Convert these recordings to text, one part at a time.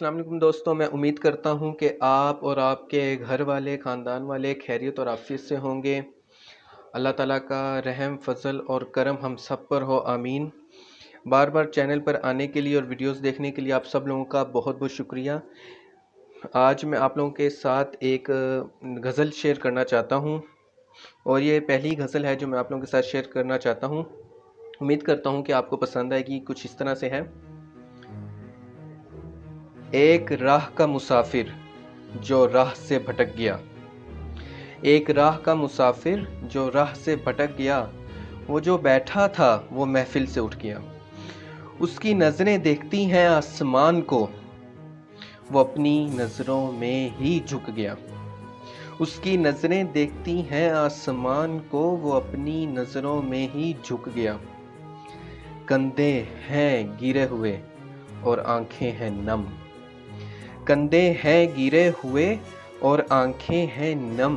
अस्सलाम वालेकुम दोस्तों, मैं उम्मीद करता हूँ कि आप और आपके घर वाले, ख़ानदान वाले खैरियत और आफ़ियत से होंगे। अल्लाह ताला का रहम, फ़ज़ल और करम हम सब पर हो, आमीन। बार-बार चैनल पर आने के लिए और वीडियोस देखने के लिए आप सब लोगों का बहुत-बहुत शुक्रिया। आज मैं आप लोगों के साथ एक गज़ल शेयर करना चाहता हूँ और ये पहली गज़ल है जो मैं आप लोगों के साथ शेयर करना चाहता हूँ। उम्मीद करता हूँ कि आपको पसंद आएगी। कुछ इस तरह से है। एक राह का मुसाफिर जो राह से भटक गया, एक राह का मुसाफिर जो राह से भटक गया, वो जो बैठा था वो महफिल से उठ गया। उसकी नज़रें देखती हैं आसमान को, वो अपनी नज़रों में ही झुक गया। उसकी नज़रें देखती हैं आसमान को, वो अपनी नज़रों में ही झुक गया। कंधे हैं गिरे हुए और आंखें हैं नम, कंधे हैं गिरे हुए और आंखें हैं नम।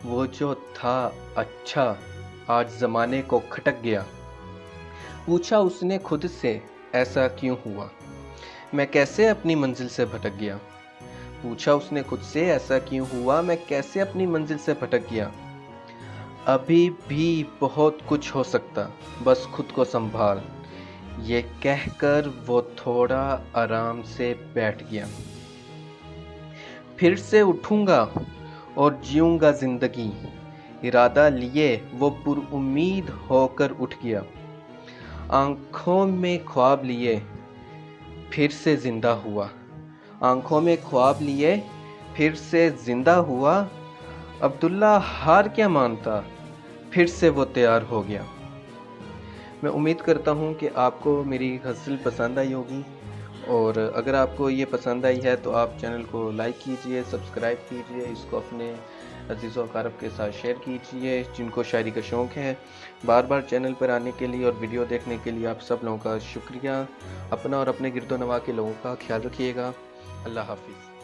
वो जो था अच्छा आज ज़माने को खटक गया। पूछा उसने खुद से ऐसा क्यों हुआ, मैं कैसे अपनी मंजिल से भटक गया। पूछा उसने खुद से ऐसा क्यों हुआ, मैं कैसे अपनी मंजिल से भटक गया। अभी भी बहुत कुछ हो सकता, बस खुद को संभाल, ये कहकर वो थोड़ा आराम से बैठ गया। फिर से उठूंगा और जीऊंगा जिंदगी, इरादा लिए वो पुरउम्मीद होकर उठ गया। आंखों में ख्वाब लिए फिर से जिंदा हुआ, आंखों में ख्वाब लिए फिर से जिंदा हुआ। अब्दुल्ला हार क्या मानता, फिर से वो तैयार हो गया। मैं उम्मीद करता हूँ कि आपको मेरी गज़ल पसंद आई होगी और अगर आपको ये पसंद आई है तो आप चैनल को लाइक कीजिए, सब्सक्राइब कीजिए, इसको अपने अज़ीज़ व अक़ारब के साथ शेयर कीजिए जिनको शायरी का शौक़ है। बार बार चैनल पर आने के लिए और वीडियो देखने के लिए आप सब लोगों का शुक्रिया। अपना और अपने गिरदो नवा के लोगों का ख्याल रखिएगा। अल्लाह हाफ़िज़।